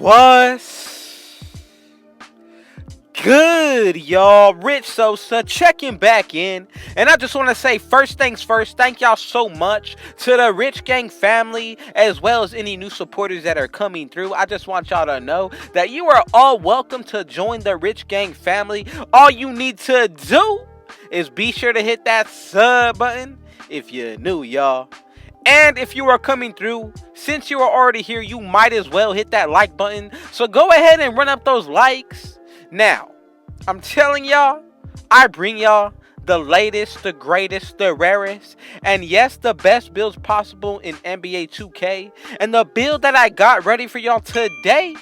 What's good, y'all? Rich Sosa checking back in. And I just want to say, first things first, thank y'all so much to the Rich Gang family, as well as any new supporters that are coming through. I just want y'all to know that you are all welcome to join the Rich Gang family. All you need to do is be sure to hit that sub button if you're new, y'all. And if you are coming through, since you are already here, you might as well hit that like button. So go ahead and run up those likes. Now, I'm telling y'all, I bring y'all the latest, the greatest, the rarest, and yes, the best builds possible in NBA 2K. And the build that I got ready for y'all today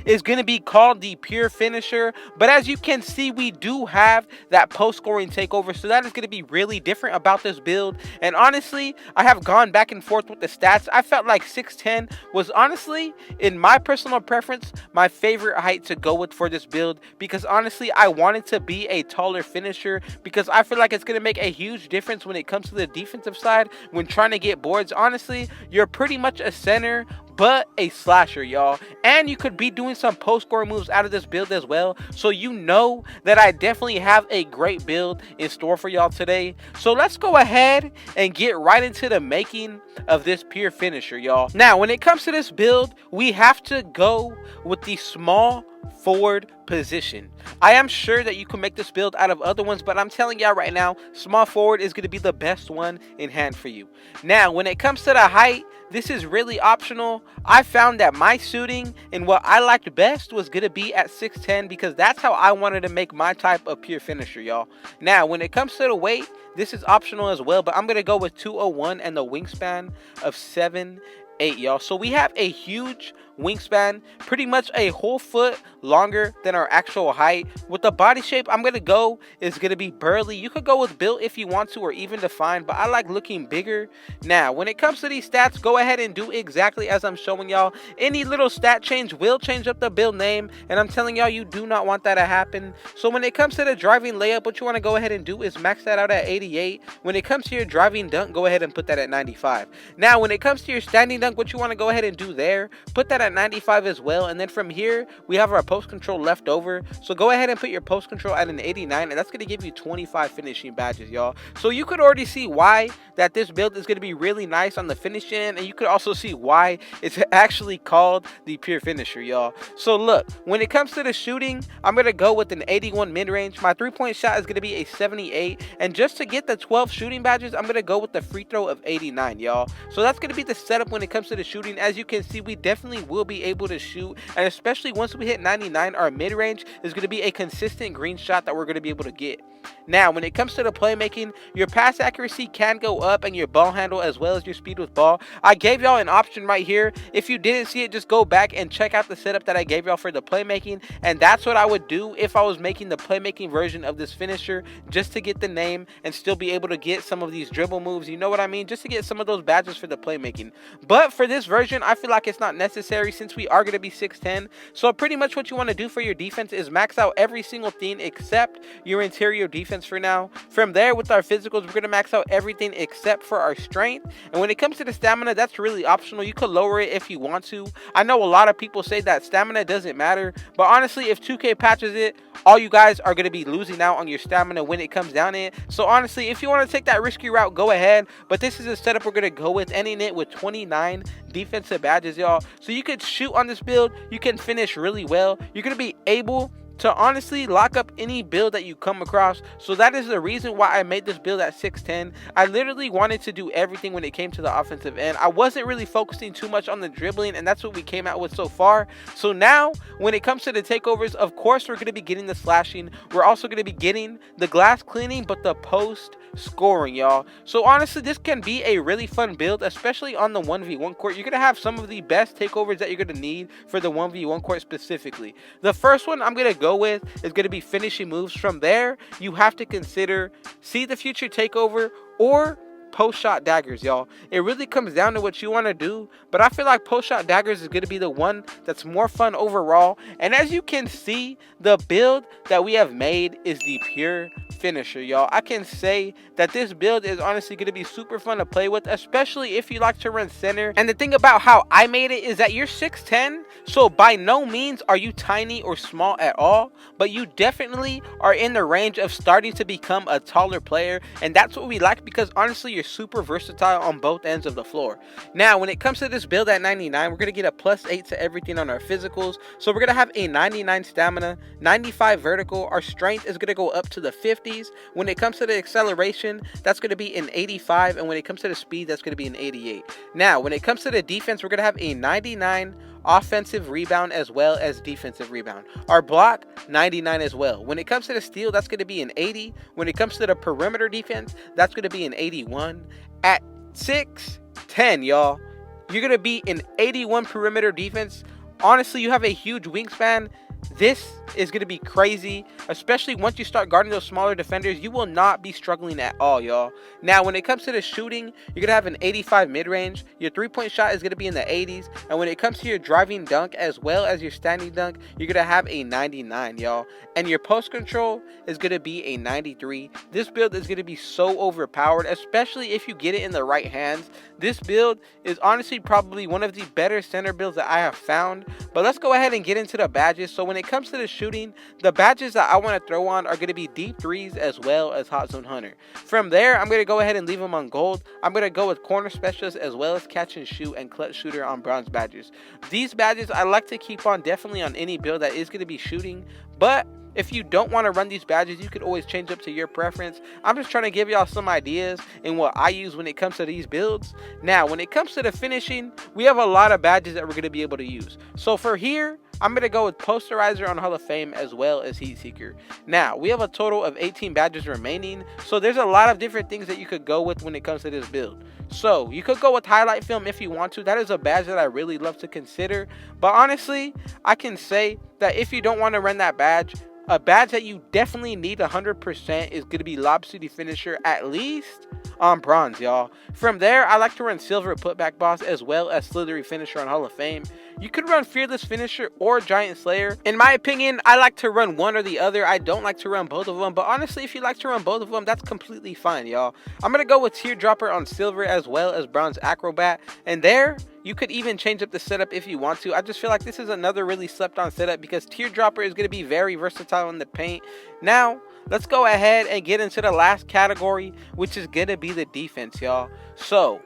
is going to be called the Pure Finisher. But as you can see, we do have that post-scoring takeover, so that is going to be really different about this build. And honestly, I have gone back and forth with the stats. I felt like 6'10 was honestly, in my personal preference, my favorite height to go with for this build, because honestly, I wanted to be a taller finisher, because I feel like it's going to make a huge difference when it comes to the defensive side when trying to get boards. Honestly, you're pretty much a center but a slasher, y'all, and you could be doing some post-scoring moves out of this build as well. So you know that I definitely have a great build in store for y'all today. So let's go ahead and get right into the making of this Pure Finisher, y'all. Now, when it comes to this build, we have to go with the small forward position. I am sure that you can make this build out of other ones, but I'm telling y'all right now, small forward is going to be the best one in hand for you. Now, when it comes to the height, this is really optional. I found that my shooting and what I liked best was going to be at 6'10", because that's how I wanted to make my type of pure finisher, y'all. Now, when it comes to the weight, this is optional as well, but I'm going to go with 201 and the wingspan of 7'8", y'all. So we have a huge wingspan, pretty much a whole foot longer than our actual height. With the body shape, I'm gonna go is gonna be burly. You could go with built if you want to, or even defined, but I like looking bigger. Now, when it comes to these stats, go ahead and do exactly as I'm showing y'all. Any little stat change will change up the build name, and I'm telling y'all, you do not want that to happen. So when it comes to the driving layup, what you want to go ahead and do is max that out at 88. When it comes to your driving dunk, go ahead and put that at 95. Now, when it comes to your standing dunk, what you want to go ahead and do there, put that at 95 as well. And then from here, we have our post control left over, so go ahead and put your post control at an 89, and that's going to give you 25 finishing badges, y'all. So you could already see why that this build is going to be really nice on the finishing, and you could also see why it's actually called the Pure Finisher, y'all. So look, when it comes to the shooting, I'm going to go with an 81 mid-range. My three-point shot is going to be a 78, and just to get the 12 shooting badges, I'm going to go with the free throw of 89, y'all. So that's going to be the setup when it comes to the shooting. As you can see, we definitely will be able to shoot, and especially once we hit 99, our mid-range is going to be a consistent green shot that we're going to be able to get. Now, when it comes to the playmaking, your pass accuracy can go up, and your ball handle as well as your speed with ball. I gave y'all an option right here. If you didn't see it, just go back and check out the setup that I gave y'all for the playmaking, and that's what I would do if I was making the playmaking version of this finisher, just to get the name and still be able to get some of these dribble moves, you know what I mean, just to get some of those badges for the playmaking. But for this version, I feel like it's not necessary since we are going to be 6'10". So pretty much what you want to do for your defense is max out every single thing except your interior defense for now. From there, with our physicals, we're going to max out everything except for our strength. And when it comes to the stamina, that's really optional. You could lower it if you want to. I know a lot of people say that stamina doesn't matter, but honestly, if 2K patches it, all you guys are going to be losing out on your stamina when it comes down to it. So honestly, if you want to take that risky route, go ahead. But this is a setup we're going to go with, ending it with 29 defensive badges, y'all. So you could shoot on this build, you can finish really well, you're going to be able to honestly lock up any build that you come across. So that is the reason why I made this build at 6'10". I literally wanted to do everything when it came to the offensive end. I wasn't really focusing too much on the dribbling, and that's what we came out with so far. So now, when it comes to the takeovers, of course, we're going to be getting the slashing. We're also going to be getting the glass cleaning, but the post scoring, y'all. So honestly, this can be a really fun build, especially on the 1v1 court. You're going to have some of the best takeovers that you're going to need for the 1v1 court specifically. The first one I'm going to go with is going to be finishing moves. From there, you have to consider see the future takeover or post shot daggers, y'all. It really comes down to what you want to do, but I feel like post shot daggers is going to be the one that's more fun overall. And as you can see, the build that we have made is the pure finisher, y'all. I can say that this build is honestly going to be super fun to play with, especially if you like to run center. And the thing about how I made it is that you're 6'10", so by no means are you tiny or small at all, but you definitely are in the range of starting to become a taller player, and that's what we like, because honestly you're super versatile on both ends of the floor. Now when it comes to this build at 99, we're going to get a +8 to everything on our physicals, so we're going to have a 99 stamina, 95 vertical. Our strength is going to go up to the 50s. When it comes to the acceleration, that's going to be an 85, and when it comes to the speed, that's going to be an 88. Now when it comes to the defense, we're going to have a 99 offensive rebound as well as defensive rebound. Our block, 99 as well. When it comes to the steal, that's going to be an 80. When it comes to the perimeter defense, that's going to be an 81. At 6'10", y'all, you're going to be an 81 perimeter defense. Honestly, you have a huge wingspan. This is going to be crazy, especially once you start guarding those smaller defenders. You will not be struggling at all, y'all. Now, when it comes to the shooting, you're going to have an 85 mid-range. Your three-point shot is going to be in the 80s. And when it comes to your driving dunk as well as your standing dunk, you're going to have a 99, y'all. And your post control is going to be a 93. This build is going to be so overpowered, especially if you get it in the right hands. This build is honestly probably one of the better center builds that I have found. But let's go ahead and get into the badges. So when it comes to the shooting, the badges that I want to throw on are going to be deep threes as well as hot zone hunter. From there, I'm going to go ahead and leave them on gold. I'm going to go with corner specialist as well as catch and shoot and clutch shooter on bronze badges. These badges I like to keep on definitely on any build that is going to be shooting, but if you don't want to run these badges, you could always change up to your preference. I'm just trying to give y'all some ideas in what I use when it comes to these builds. Now, when it comes to the finishing, we have a lot of badges that we're going to be able to use. So for here, I'm going to go with Posterizer on Hall of Fame as well as Heat Seeker. Now, we have a total of 18 badges remaining, so there's a lot of different things that you could go with when it comes to this build. So, you could go with Highlight Film if you want to. That is a badge that I really love to consider. But honestly, I can say that if you don't want to run that badge, a badge that you definitely need 100% is going to be Lob City Finisher, at least on bronze, y'all. From there, I like to run Silver Putback Boss as well as Slithery Finisher on Hall of Fame. You could run Fearless Finisher or Giant Slayer. In my opinion, I like to run one or the other. I don't like to run both of them, but honestly, if you like to run both of them, that's completely fine, y'all. I'm going to go with Teardropper on Silver as well as Bronze Acrobat, and there, you could even change up the setup if you want to. I just feel like this is another really slept on setup because Teardropper is going to be very versatile in the paint. Now, let's go ahead and get into the last category, which is going to be the defense, y'all. So,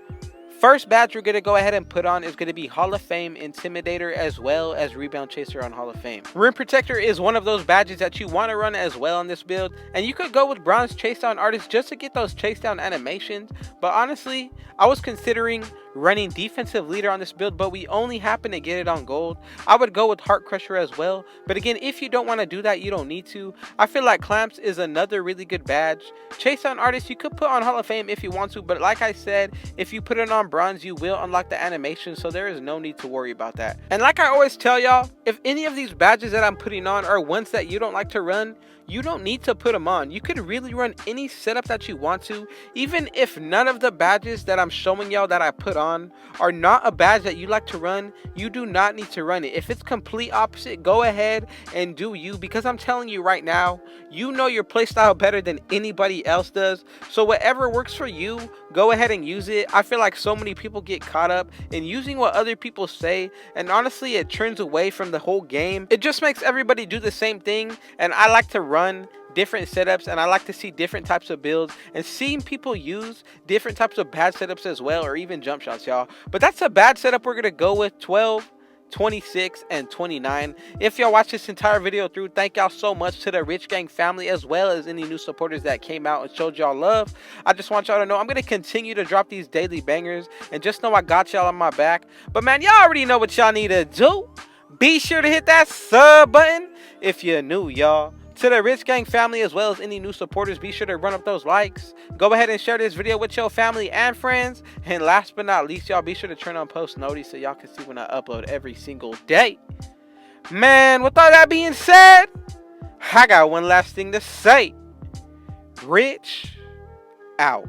first badge we're going to go ahead and put on is going to be Hall of Fame Intimidator as well as Rebound Chaser on Hall of Fame. Rim Protector is one of those badges that you want to run as well on this build, and you could go with Bronze Chase Down Artist just to get those chase down animations, but honestly, I was considering running Defensive Leader on this build, but we only happen to get it on gold. I would go with Heart Crusher as well, but again, if you don't want to do that, you don't need to. I feel like Clamps is another really good badge. Chase Down Artist you could put on Hall of Fame if you want to, but like I said, if you put it on bronze, you will unlock the animation, so there is no need to worry about that. And like I always tell y'all, if any of these badges that I'm putting on are ones that you don't like to run, you don't need to put them on. You could really run any setup that you want to. Even if none of the badges that I'm showing y'all that I put on are not a badge that you like to run, you do not need to run it. If it's complete opposite, go ahead and do you, because I'm telling you right now, you know your playstyle better than anybody else does. So whatever works for you, go ahead and use it. I feel like so many people get caught up in using what other people say, and honestly, it turns away from the whole game. It just makes everybody do the same thing, and I like to run different setups, and I like to see different types of builds and seeing people use different types of bad setups as well, or even jump shots, y'all. But that's a bad setup we're gonna go with: 12, 26, and 29. If y'all watch this entire video through, thank y'all so much to the Rich Gang family as well as any new supporters that came out and showed y'all love. I just want y'all to know I'm gonna continue to drop these daily bangers, and just know I got y'all on my back. But man, y'all already know what y'all need to do. Be sure to hit that sub button if you're new, y'all. To the Rich Gang family as well as any new supporters, be sure to run up those likes. Go ahead and share this video with your family and friends. And last but not least, y'all, be sure to turn on post notice so y'all can see when I upload every single day. Man, with all that being said, I got one last thing to say. Rich out.